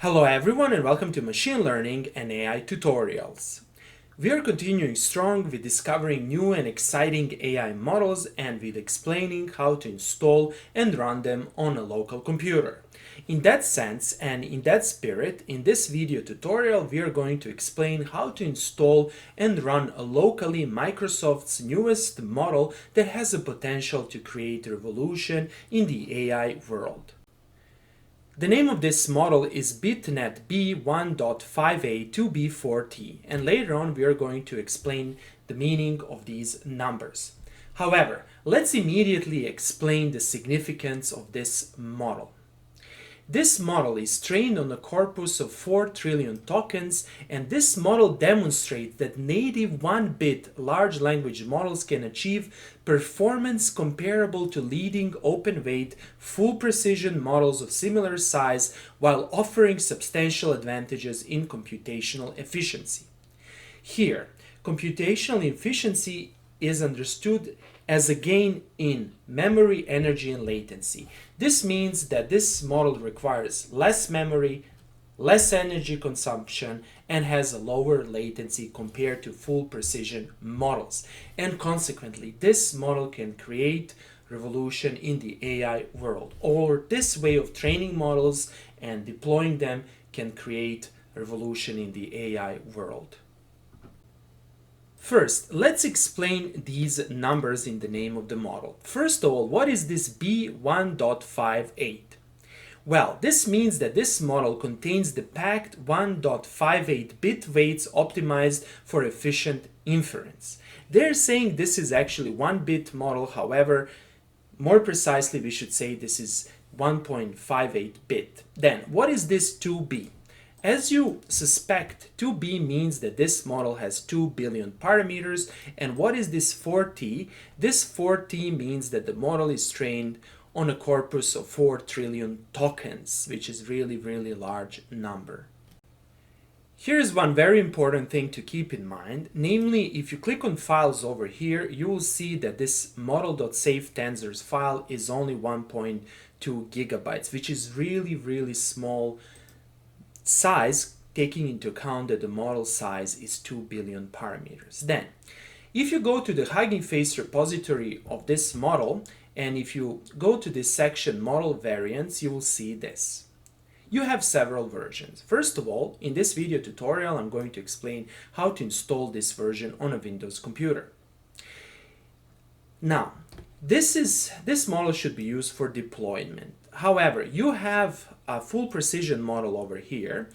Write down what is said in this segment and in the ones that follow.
Hello everyone and welcome to Machine Learning and AI Tutorials. We are continuing strong with discovering new and exciting AI models and with explaining how to install and run them on a local computer. In that sense and in that spirit, in this video tutorial we are going to explain how to install and run locally Microsoft's newest model that has the potential to create a revolution in the AI world. The name of this model is BitNet b1.58 to b4t, and later on we are going to explain the meaning of these numbers. However, let's immediately explain the significance of this model. This model is trained on a corpus of 4 trillion tokens, and this model demonstrates that native 1-bit large language models can achieve performance comparable to leading open-weight, full-precision models of similar size while offering substantial advantages in computational efficiency. Here, computational efficiency is understood as a gain in memory, energy, and latency. This means that this model requires less memory, less energy consumption, and has a lower latency compared to full precision models. And consequently, this model can create revolution in the AI world, or this way of training models and deploying them can create revolution in the AI world. First, let's explain these numbers in the name of the model. First of all, what is this b1.58? Well, this means that this model contains the packed 1.58 bit weights optimized for efficient inference. They're saying this is actually 1-bit model, however, more precisely we should say this is 1.58 bit. Then, what is this 2b? As you suspect, 2b means that this model has 2 billion parameters. And what is this 4t? This 4t means that the model is trained on a corpus of 4 trillion tokens, which is really large number. Here's one very important thing to keep in mind. Namely, if you click on files over here, you will see that this model.safe tensors file is only 1.2 gigabytes, which is really small size, taking into account that the model size is 2 billion parameters. Then, if you go to the Hugging Face repository of this model, and if you go to this section model variants, you will see this. You have several versions. First of all, in this video tutorial, I'm going to explain how to install this version on a Windows computer. Now, this model should be used for deployment. However, you have a full precision model over here,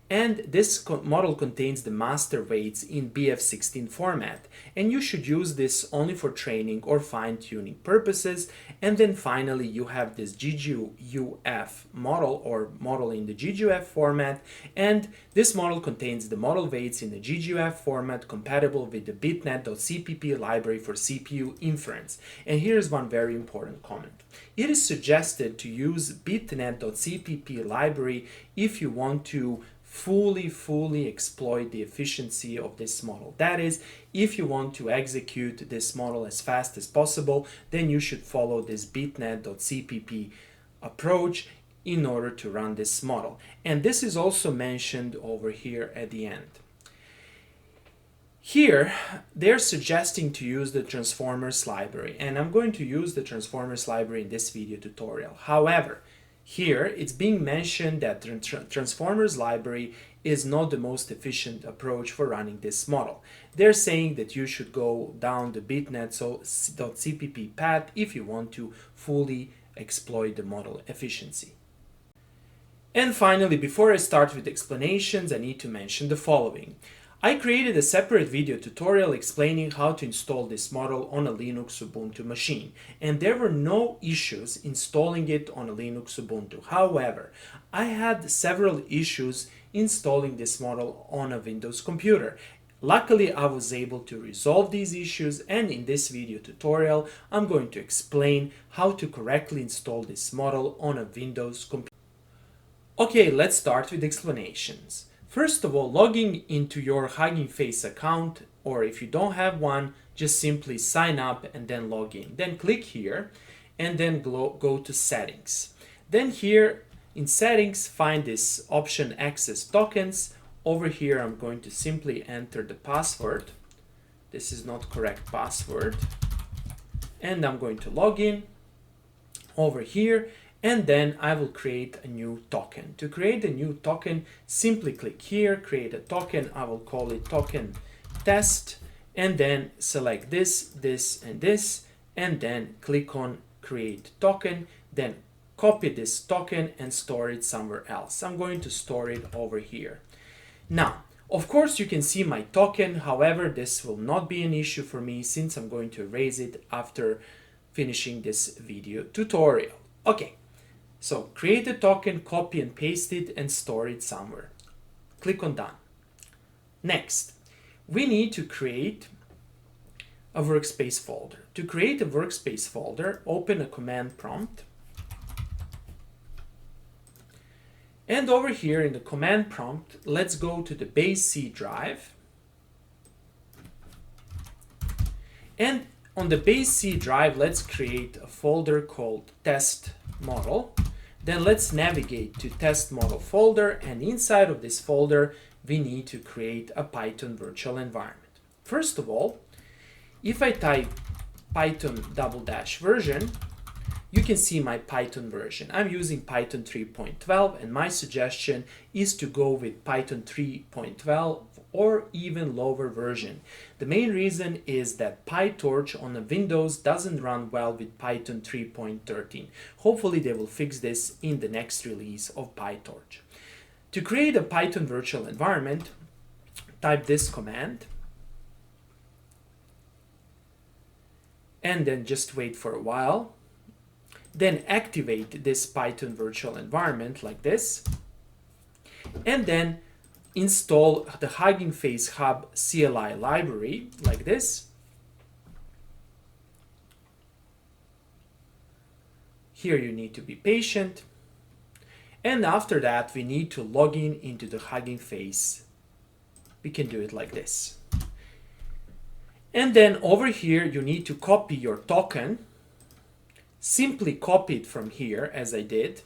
and this model contains the master weights in BF16 format, and you should use this only for training or fine-tuning purposes. And then finally you have this GGUF model, or model in the GGUF format, and this model contains the model weights in the GGUF format compatible with the BitNet.cpp library for CPU inference. And here's one very important comment. It is suggested to use BitNet.cpp library if you want to fully exploit the efficiency of this model. That is, if you want to execute this model as fast as possible, then you should follow this bitnet.cpp approach in order to run this model. And this is also mentioned over here at the end. Here, they're suggesting to use the transformers library, and I'm going to use the transformers library in this video tutorial. However, here, it's being mentioned that the transformers library is not the most efficient approach for running this model. They're saying that you should go down the bitnet.cpp path if you want to fully exploit the model efficiency. And finally, before I start with explanations, I need to mention the following. I created a separate video tutorial explaining how to install this model on a Linux Ubuntu machine, and there were no issues installing it on a Linux Ubuntu. However, I had several issues installing this model on a Windows computer. Luckily, I was able to resolve these issues, and in this video tutorial, I'm going to explain how to correctly install this model on a Windows computer. Okay, let's start with explanations. First of all, logging into your Hugging Face account, or if you don't have one, just simply sign up and then log in. Then click here and then go to settings. Then here In settings, find this option access tokens. Over here, I'm going to simply enter the password. This is not correct password. And I'm going to log in over here, and then I will create a new token. To create a new token, simply click here, create a token. I will call it token test, and then select this, this, and this, and then click on create token, then copy this token and store it somewhere else. I'm going to store it over here. Now, of course, you can see my token. However, this will not be an issue for me since I'm going to erase it after finishing this video tutorial. Okay, so create a token, copy and paste it, and store it somewhere. Click on done. Next, we need to create a workspace folder. To create a workspace folder, open a command prompt. And over here in the command prompt, let's go to the base C drive. And on the base C drive, let's create a folder called test model. Then let's navigate to test model folder, and inside of this folder, we need to create a Python virtual environment. First of all, if I type Python version, you can see my Python version. I'm using Python 3.12, and my suggestion is to go with Python 3.12 or even lower version. The main reason is that PyTorch on the Windows doesn't run well with Python 3.13. Hopefully they will fix this in the next release of PyTorch. To create a Python virtual environment, type this command, and then just wait for a while. Then activate this Python virtual environment like this, and then install the Hugging Face Hub CLI library like this. Here you need to be patient, and after that we need to log in into the Hugging Face. We can do it like this. And then over here you need to copy your token. Simply copy it from here as I did,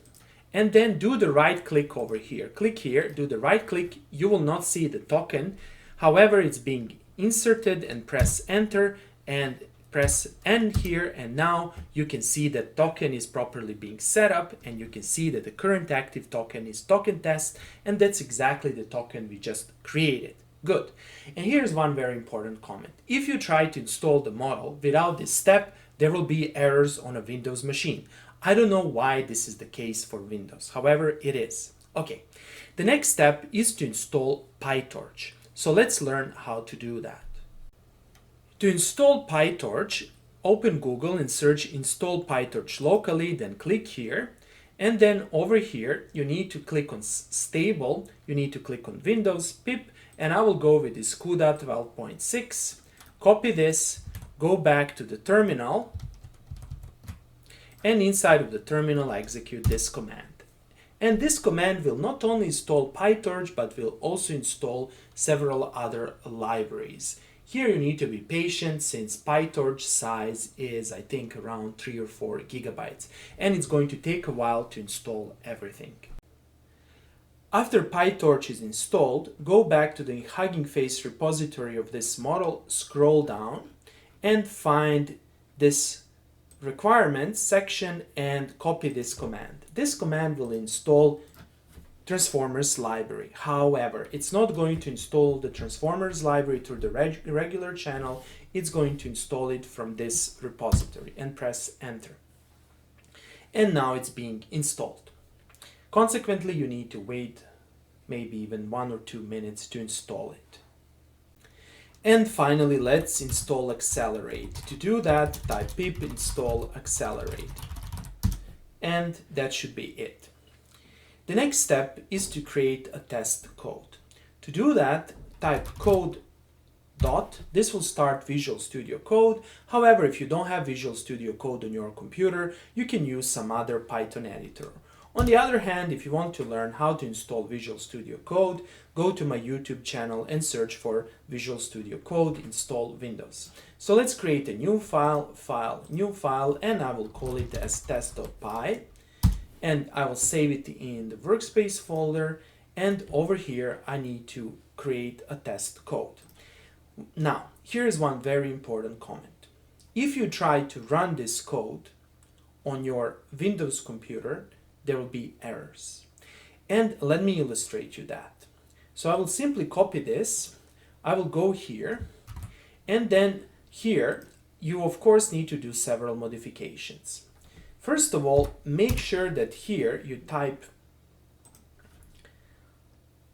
and then do the right click over here. Click here, do the right click. You will not see the token. However, it's being inserted, and press enter and press N here, and now you can see that token is properly being set up, and you can see that the current active token is token test, and that's exactly the token we just created. Good. And here's one very important comment. If you try to install the model without this step, there will be errors on a Windows machine. I don't know why this is the case for Windows. However, it is. Okay, the next step is to install PyTorch. So let's learn how to do that. To install PyTorch, open Google and search install PyTorch locally, then click here. And then over here, you need to click on stable, you need to click on Windows, pip, and I will go with this CUDA 12.6, copy this, go back to the terminal, and inside of the terminal execute this command. And this command will not only install PyTorch, but will also install several other libraries. Here you need to be patient since PyTorch size is, I think, around 3 or 4 gigabytes, and it's going to take a while to install everything. After PyTorch is installed, go back to the Hugging Face repository of this model, scroll down, and find this requirements section and copy this command. This command will install Transformers library. However, it's not going to install the Transformers library through the regular channel. It's going to install it from this repository, and press enter. And now it's being installed. Consequently, you need to wait maybe even 1 or 2 minutes to install it. And finally, let's install Accelerate. To do that, type pip install Accelerate. And that should be it. The next step is to create a test code. To do that, type code dot. This will start Visual Studio Code. However, if you don't have Visual Studio Code on your computer, you can use some other Python editor. On the other hand, if you want to learn how to install Visual Studio Code, go to my YouTube channel and search for Visual Studio Code install Windows. So let's create a new file, new file, and I will call it as test.py. and I will save it in the workspace folder, and over here I need to create a test code. Now, here is one very important comment. If you try to run this code on your Windows computer, there will be errors. And let me illustrate you that. So I will simply copy this, I will go here, and then here you of course need to do several modifications. First of all, make sure that here you type,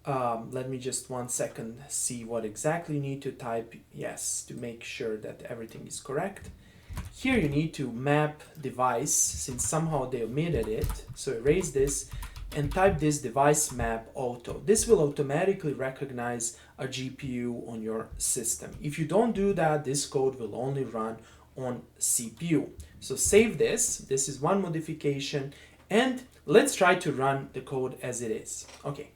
let me just 1 second see what exactly you need to type, yes, to make sure that everything is correct. Here you need to map device, since somehow they omitted it, so erase this and type this device map auto. This will automatically recognize a GPU on your system. If you don't do that, this code will only run on CPU. So save this. This is one modification, and let's try to run the code as it is. Okay,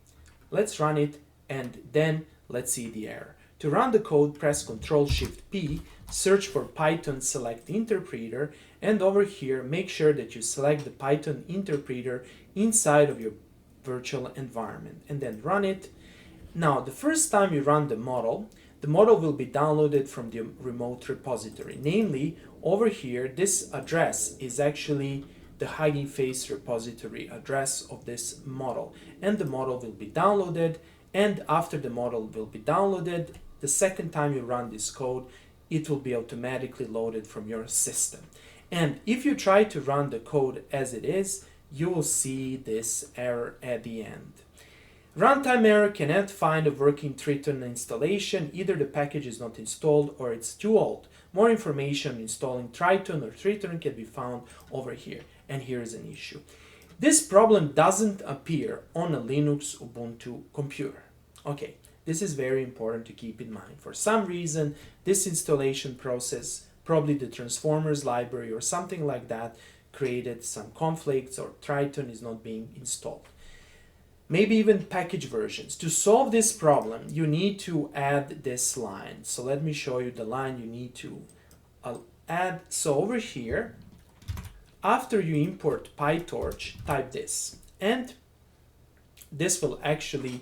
let's run it, and then let's see the error. To run the code, press Ctrl-Shift-P, search for Python, select interpreter, and over here make sure that you select the Python interpreter inside of your virtual environment, and then run it. Now, the first time you run the model will be downloaded from the remote repository. Namely, over here, this address is actually the Hugging Face repository address of this model, and the model will be downloaded. And after the model will be downloaded, the second time you run this code, it will be automatically loaded from your system. And if you try to run the code as it is, you will see this error at the end. Runtime error, cannot find a working Triton installation. Either the package is not installed or it's too old. More information on installing Triton or Triton can be found over here. And here is an issue. This problem doesn't appear on a Linux Ubuntu computer. Okay, this is very important to keep in mind. For some reason, this installation process, probably the Transformers library or something like that, created some conflicts, or Triton is not being installed. Maybe even package versions. To solve this problem, you need to add this line. So let me show you the line you need to add. So over here, after you import PyTorch, type this. And this will actually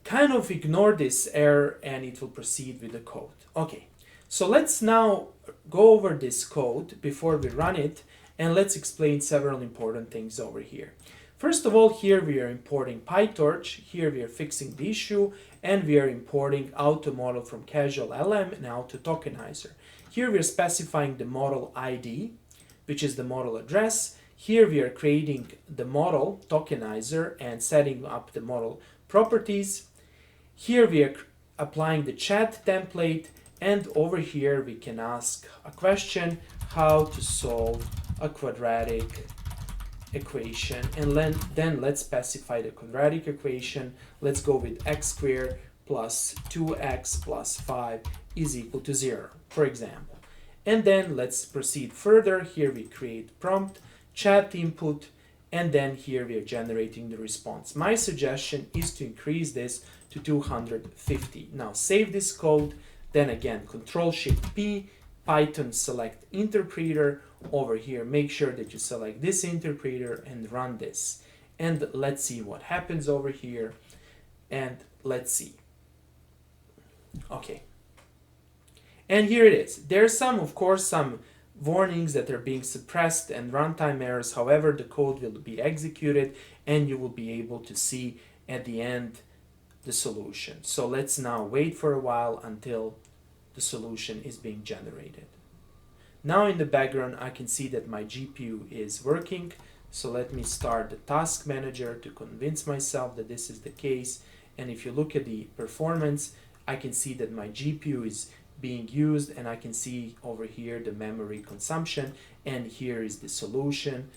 kind of ignore this error, and it will proceed with the code. Okay, so let's now go over this code before we run it, and let's explain several important things over here. First of all, here we are importing PyTorch, here we are fixing the issue, and we are importing auto model from Casual LM and auto tokenizer. Here we are specifying the model ID, which is the model address. Here we are creating the model tokenizer and setting up the model properties. Here we are applying the chat template, and over here we can ask a question, how to solve a quadratic equation, and then let's specify the quadratic equation. Let's go with x squared plus 2x plus 5 is equal to 0, for example. And then let's proceed further. Here we create prompt, chat input, and then here we are generating the response. My suggestion is to increase this to 250. Now save this code, then again Ctrl-Shift-P, Python select interpreter. Over here, make sure that you select this interpreter and run this. And let's see what happens over here. And let's see. Okay. And here it is. There's of course, some warnings that are being suppressed and runtime errors. However, the code will be executed and you will be able to see at the end the solution. So let's now wait for a while until the solution is being generated. Now in the background, I can see that my GPU is working. So let me start the task manager to convince myself that this is the case. And if you look at the performance, I can see that my GPU is being used, and I can see over here the memory consumption, and here is the solution,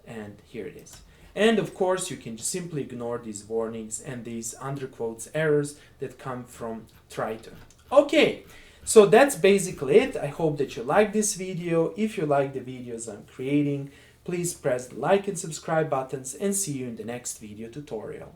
and here it is. And of course, you can simply ignore these warnings and these under quotes errors that come from Triton. Okay, so that's basically it. I hope that you like this video. If you like the videos I'm creating, please press the like and subscribe buttons, and see you in the next video tutorial.